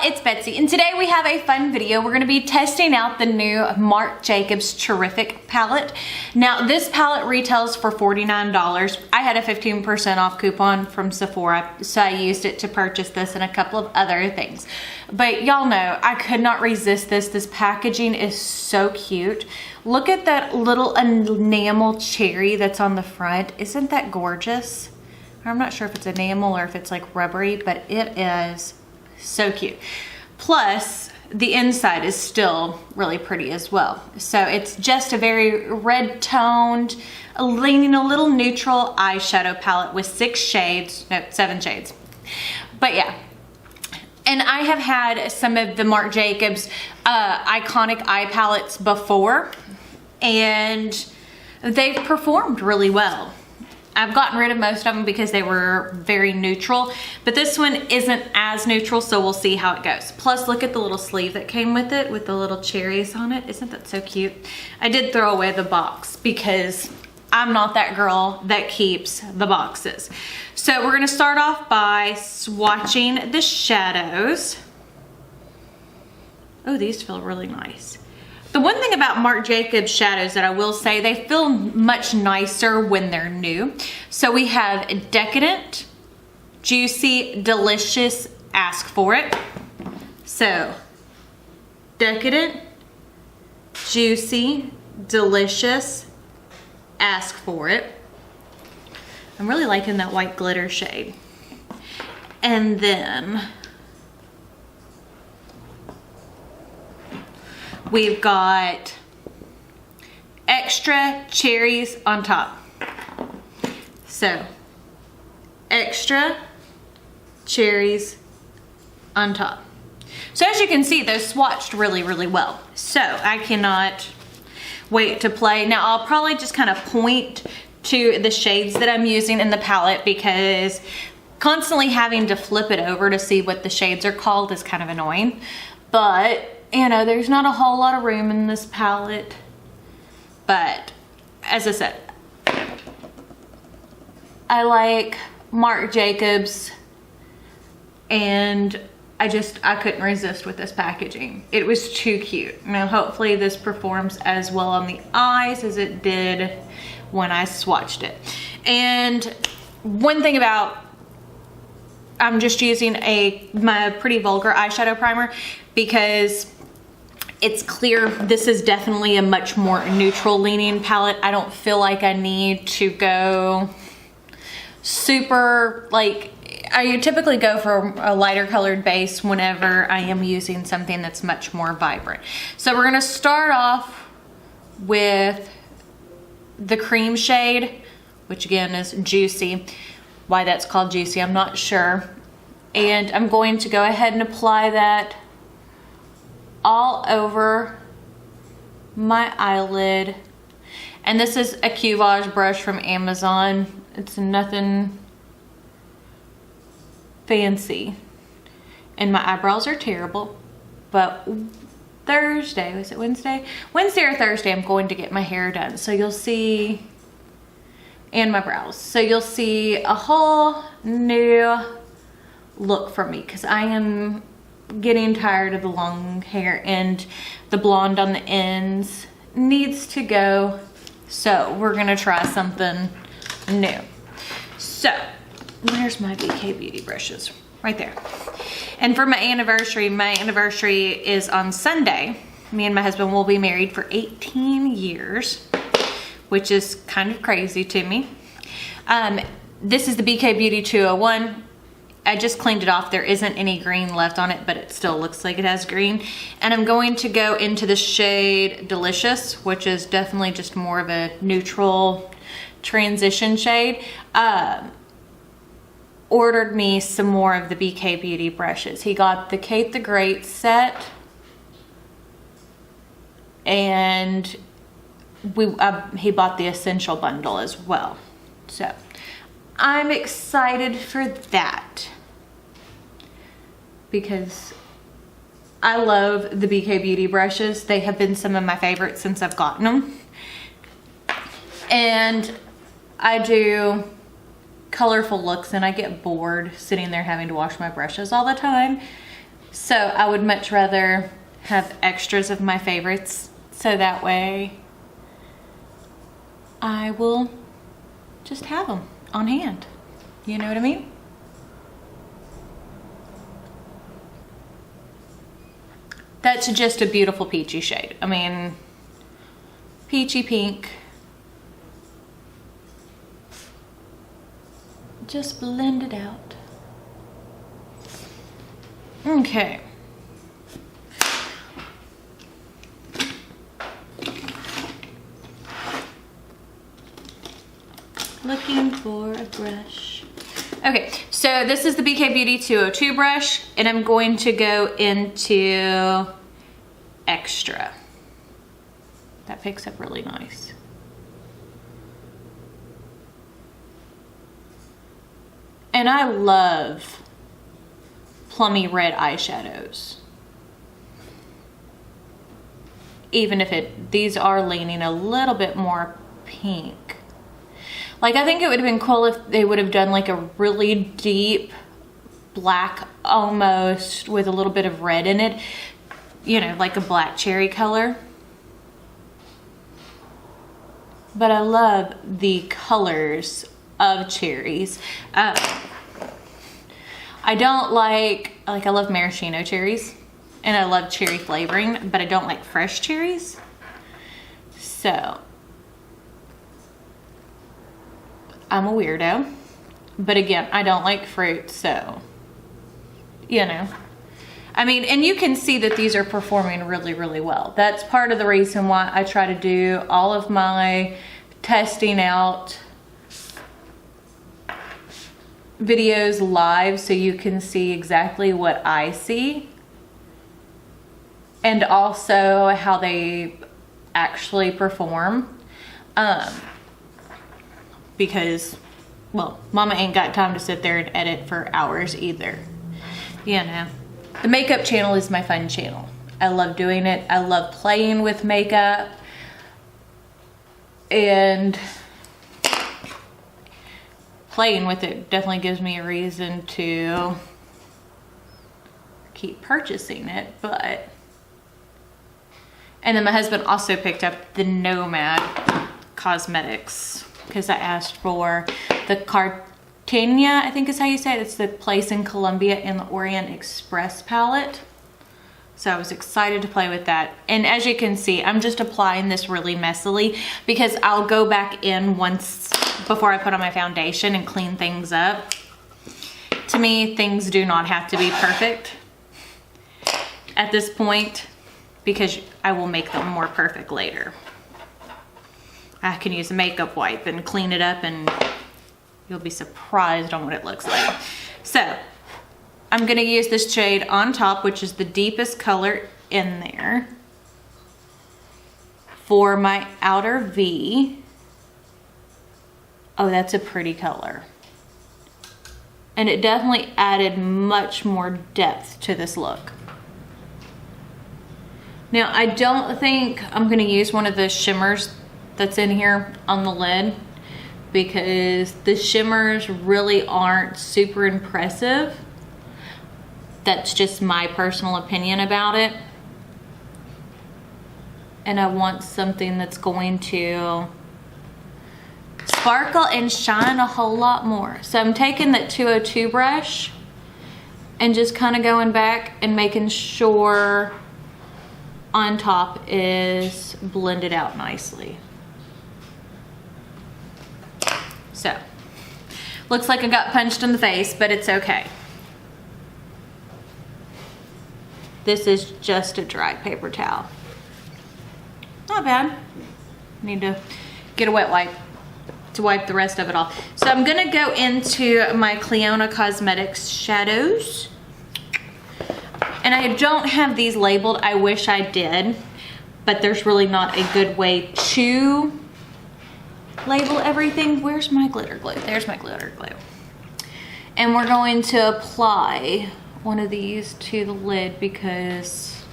it's Betsy, and today we have a fun video. We're going to be testing out the new Marc Jacobs Cherrific palette. Now, this palette retails for $49. I had a 15% off coupon from Sephora, so I used it to purchase this and a couple of other things. But y'all know, I could not resist this. This packaging is so cute. Look at that little enamel cherry that's on the front. Isn't that gorgeous? I'm not sure if it's enamel or if it's like rubbery, but it is so cute. Plus, the inside is still really pretty as well. So it's just a very red toned, leaning a little neutral eyeshadow palette with 7 shades. But yeah. And I have had some of the Marc Jacobs iconic eye palettes before, and they've performed really well. I've gotten rid of most of them because they were very neutral, but this one isn't as neutral, so we'll see how it goes. Plus, look at the little sleeve that came with it with the little cherries on it. Isn't that so cute? I did throw away the box because I'm not that girl that keeps the boxes. So we're gonna start off by swatching the shadows. Oh, these feel really nice. The one thing about Marc Jacobs shadows that I will say, they feel much nicer when they're new. So we have Decadent, Juicy, Delicious, Ask For It. So, Decadent, Juicy, Delicious, Ask For It. I'm really liking that white glitter shade. And then we've got Extra Cherries on top. So, Extra Cherries on top. So as you can see, those swatched really, really well. So I cannot wait to play. Now I'll probably just kind of point to the shades that I'm using in the palette because constantly having to flip it over to see what the shades are called is kind of annoying. But you know, there's not a whole lot of room in this palette. But as I said, I like Marc Jacobs, and I couldn't resist with this packaging. It was too cute. Now hopefully this performs as well on the eyes as it did when I swatched it. And one thing about, I'm just using my Pretty Vulgar eyeshadow primer because it's clear this is definitely a much more neutral leaning palette. I don't feel like I need to go super, like, I typically go for a lighter colored base whenever I am using something that's much more vibrant. So we're gonna start off with the cream shade, which again is Juicy. Why that's called Juicy, I'm not sure. And I'm going to go ahead and apply that all over my eyelid. And this is a Cuvage brush from Amazon. It's nothing fancy. And my eyebrows are terrible, but Thursday, was it Wednesday? Wednesday or Thursday, I'm going to get my hair done. So you'll see, and my brows. So you'll see a whole new look from me because I am getting tired of the long hair, and the blonde on the ends needs to go. So we're gonna try something new. So where's my BK Beauty brushes? Right there. And for my anniversary is on Sunday. Me and my husband will be married for 18 years, which is kind of crazy to me. This is the BK Beauty 201. I just cleaned it off. There isn't any green left on it, but it still looks like it has green. And I'm going to go into the shade Delicious, which is definitely just more of a neutral transition shade. Ordered me some more of the BK Beauty brushes. He got the Kate the Great set, and he bought the Essential bundle as well. So I'm excited for that because I love the BK Beauty brushes. They have been some of my favorites since I've gotten them. And I do colorful looks and I get bored sitting there having to wash my brushes all the time. So I would much rather have extras of my favorites, so that way I will just have them on hand. You know what I mean? That's just a beautiful peachy shade. I mean, peachy pink. Just blend it out. Okay. Looking for a brush. Okay, so this is the BK Beauty 202 brush, and I'm going to go into Extra. That picks up really nice. And I love plummy red eyeshadows. Even if these are leaning a little bit more pink. Like, I think it would have been cool if they would have done like a really deep black almost with a little bit of red in it. You know, like a black cherry color. But I love the colors of cherries. I don't like I love maraschino cherries. And I love cherry flavoring, but I don't like fresh cherries. So I'm a weirdo, but again, I don't like fruit, so, you know. I mean, and you can see that these are performing really, really well. That's part of the reason why I try to do all of my testing out videos live, so you can see exactly what I see. And also how they actually perform. Because, well, mama ain't got time to sit there and edit for hours either. You know, the makeup channel is my fun channel. I love doing it. I love playing with makeup. And playing with it definitely gives me a reason to keep purchasing it, but. And then my husband also picked up the Nomad Cosmetics, because I asked for the Cartagena, I think is how you say it. It's the place in Colombia in the Orient Express palette. So I was excited to play with that. And as you can see, I'm just applying this really messily because I'll go back in once before I put on my foundation and clean things up. To me, things do not have to be perfect at this point because I will make them more perfect later. I can use a makeup wipe and clean it up and you'll be surprised on what it looks like. So I'm gonna use this shade on top, which is the deepest color in there, for my outer V. Oh, that's a pretty color. And it definitely added much more depth to this look. Now, I don't think I'm gonna use one of the shimmers that's in here on the lid because the shimmers really aren't super impressive. That's just my personal opinion about it. And I want something that's going to sparkle and shine a whole lot more. So I'm taking that 202 brush and just kind of going back and making sure on top is blended out nicely. So, looks like I got punched in the face, but it's okay. This is just a dry paper towel. Not bad. Need to get a wet wipe to wipe the rest of it off. So I'm gonna go into my Clionadh Cosmetics shadows. And I don't have these labeled. I wish I did, but there's really not a good way to label everything. Where's my glitter glue? There's my glitter glue. And we're going to apply one of these to the lid because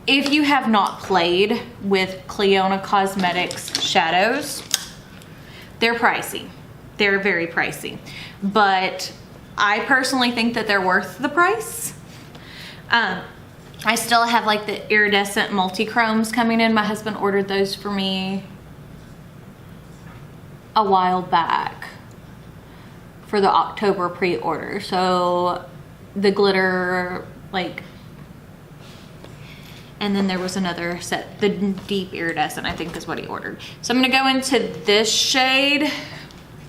if you have not played with Clionadh Cosmetics shadows, they're pricey. They're very pricey. But I personally think that they're worth the price. I still have like the iridescent multi-chromes coming in. My husband ordered those for me a while back for the October pre-order. So the glitter, like, and then there was another set, the deep iridescent, I think is what he ordered. So I'm gonna go into this shade,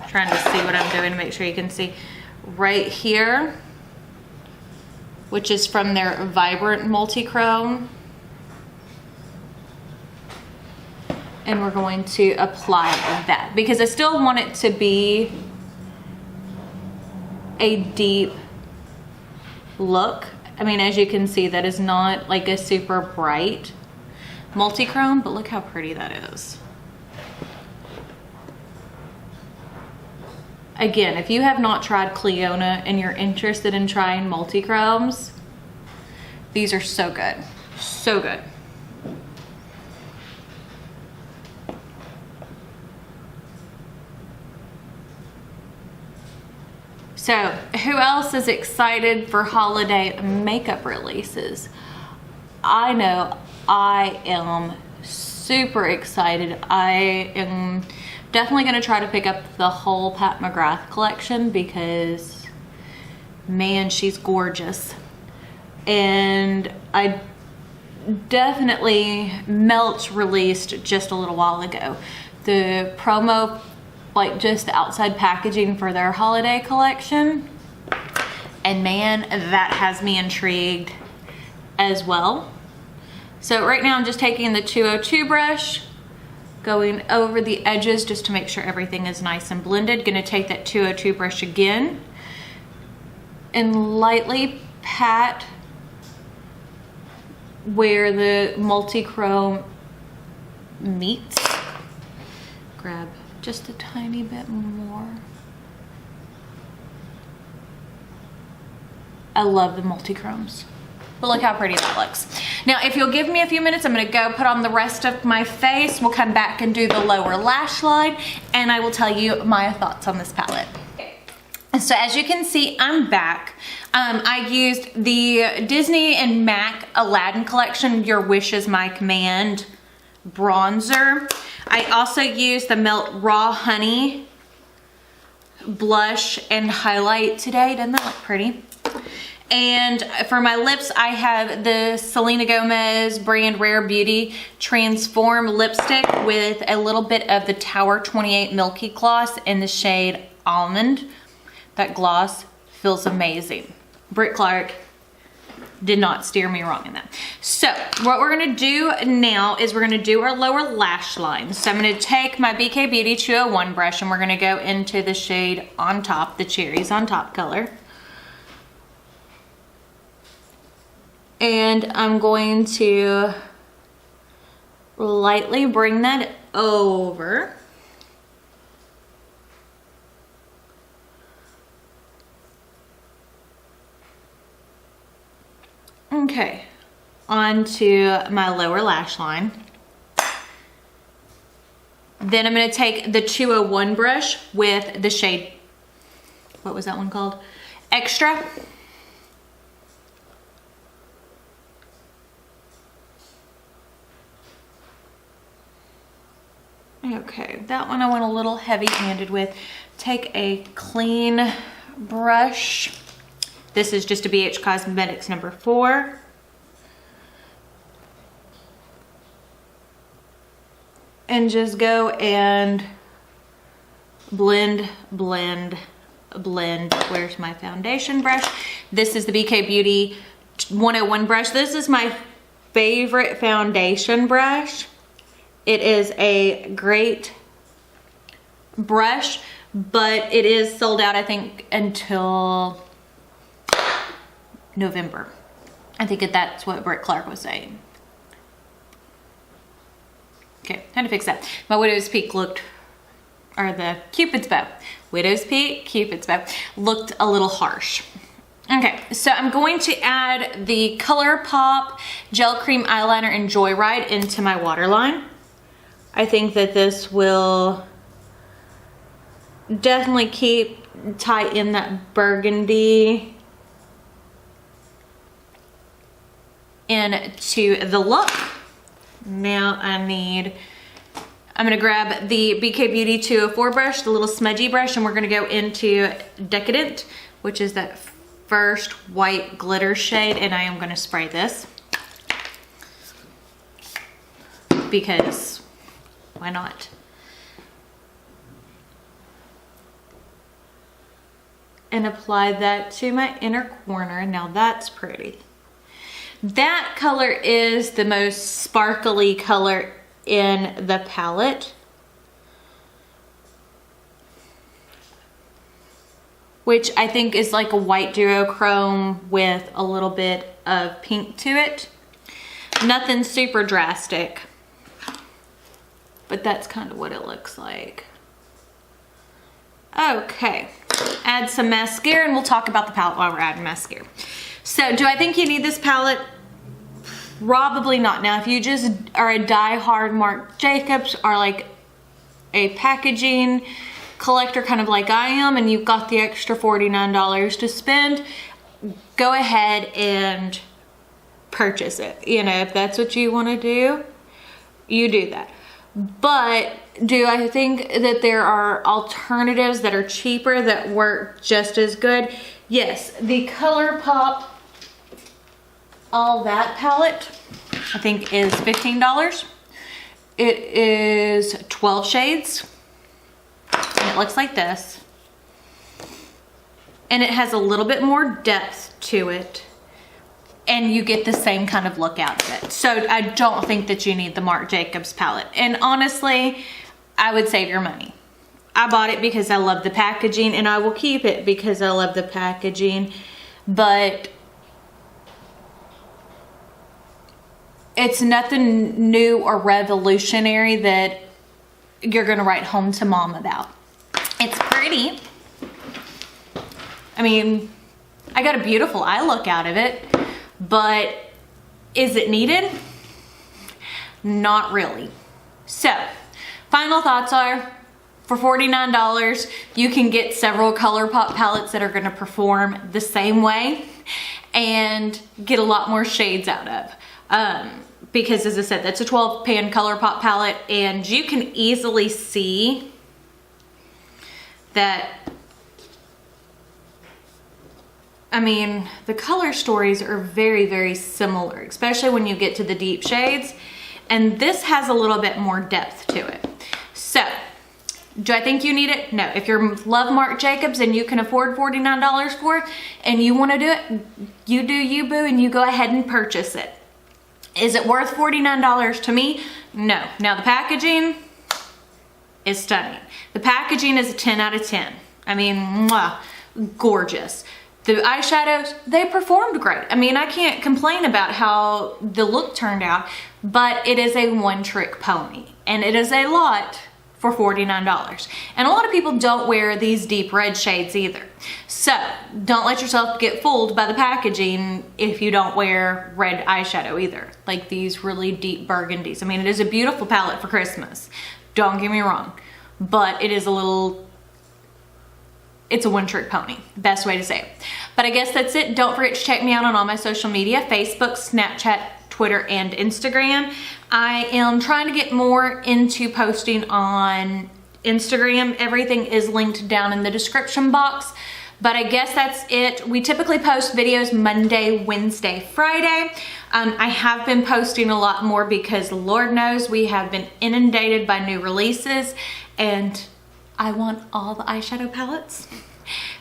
trying to see what I'm doing to make sure you can see, right here, which is from their Vibrant Multi-Chrome. And we're going to apply that because I still want it to be a deep look. I mean, as you can see, that is not like a super bright multi-chrome, but look how pretty that is. Again, if you have not tried Cleona and you're interested in trying multi-chromes, these are so good, so good. So, who else is excited for holiday makeup releases? I know I am super excited. I am definitely going to try to pick up the whole Pat McGrath collection because, man, she's gorgeous. And I definitely, Melt's released just a little while ago. The promo, like just the outside packaging for their holiday collection, and man, that has me intrigued as well. So right now I'm just taking the 202 brush, going over the edges just to make sure everything is nice and blended. Gonna take that 202 brush again and lightly pat where the multi-chrome meets. Grab just a tiny bit more. I love the multi-chromes. But look how pretty that looks. Now, if you'll give me a few minutes, I'm gonna go put on the rest of my face. We'll come back and do the lower lash line, and I will tell you my thoughts on this palette. So as you can see, I'm back. I used the Disney and MAC Aladdin collection, Your Wish is My Command bronzer. I also used the Melt Raw Honey blush and highlight today. Doesn't that look pretty? And for my lips, I have the Selena Gomez brand Rare Beauty Transform lipstick with a little bit of the Tower 28 Milky Gloss in the shade Almond. That gloss feels amazing. Britt Clark did not steer me wrong in that. So what we're gonna do now is we're gonna do our lower lash line. So I'm gonna take my BK Beauty 201 brush and we're gonna go into the shade On Top, the Cherries On Top color. And I'm going to lightly bring that over. Okay, onto my lower lash line. Then I'm gonna take the 201 brush with the shade, what was that one called? Extra. Okay, that one I went a little heavy-handed with. Take a clean brush. This is just a BH Cosmetics number 4. And just go and blend, blend, blend. Where's my foundation brush? This is the BK Beauty 101 brush. This is my favorite foundation brush. It is a great brush, but it is sold out, I think, until November. I think that's what Britt Clark was saying. Okay, how to fix that. My Widow's Peak looked, or the Cupid's Bow. Widow's Peak, Cupid's Bow looked a little harsh. Okay, so I'm going to add the ColourPop Gel Cream Eyeliner in Joyride into my waterline. I think that this will definitely keep tie in that burgundy into the look. Now I'm gonna grab the BK Beauty 204 brush, the little smudgy brush, and we're gonna go into Decadent, which is that first white glitter shade, and I am gonna spray this because why not? And apply that to my inner corner. Now that's pretty. That color is the most sparkly color in the palette, which I think is like a white duochrome with a little bit of pink to it. Nothing super drastic, but that's kind of what it looks like. Okay, add some mascara, and we'll talk about the palette while we're adding mascara. So do I think you need this palette? Probably not. Now, if you just are a die-hard Marc Jacobs or like a packaging collector, kind of like I am, and you've got the extra $49 to spend, go ahead and purchase it. You know, if that's what you want to do, you do that. But do I think that there are alternatives that are cheaper that work just as good? Yes, the ColourPop All That palette, I think, is $15. It is 12 shades, and it looks like this. And it has a little bit more depth to it, and you get the same kind of look out of it. So I don't think that you need the Marc Jacobs palette. And honestly, I would save your money. I bought it because I love the packaging, and I will keep it because I love the packaging, but it's nothing new or revolutionary that you're gonna write home to mom about. It's pretty. I mean, I got a beautiful eye look out of it, but is it needed? Not really. So, final thoughts are, for $49, you can get several ColourPop palettes that are gonna perform the same way and get a lot more shades out of. Because as I said, that's a 12 pan ColourPop palette, and you can easily see that, I mean, the color stories are very, very similar, especially when you get to the deep shades, and this has a little bit more depth to it. So, do I think you need it? No. If you love Marc Jacobs and you can afford $49 for it, and you wanna do it, you do you, boo, and you go ahead and purchase it. Is it worth $49 to me? No. Now the packaging is stunning. The packaging is a 10 out of 10. I mean, mwah, gorgeous. The eyeshadows, they performed great. I mean, I can't complain about how the look turned out, but it is a one-trick pony, and it is a lot for $49. And a lot of people don't wear these deep red shades either. So don't let yourself get fooled by the packaging if you don't wear red eyeshadow either, like these really deep burgundies. I mean, it is a beautiful palette for Christmas. Don't get me wrong, but it is it's a one-trick pony, best way to say it. But I guess that's it. Don't forget to check me out on all my social media, Facebook, Snapchat, Twitter, and Instagram. I am trying to get more into posting on Instagram. Everything is linked down in the description box. But I guess that's it. We typically post videos Monday, Wednesday, Friday. I have been posting a lot more because Lord knows we have been inundated by new releases, and I want all the eyeshadow palettes.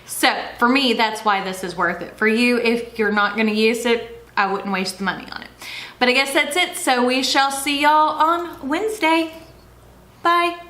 So for me, that's why this is worth it. For you, if you're not gonna use it, I wouldn't waste the money on it. But I guess that's it. So we shall see y'all on Wednesday. Bye.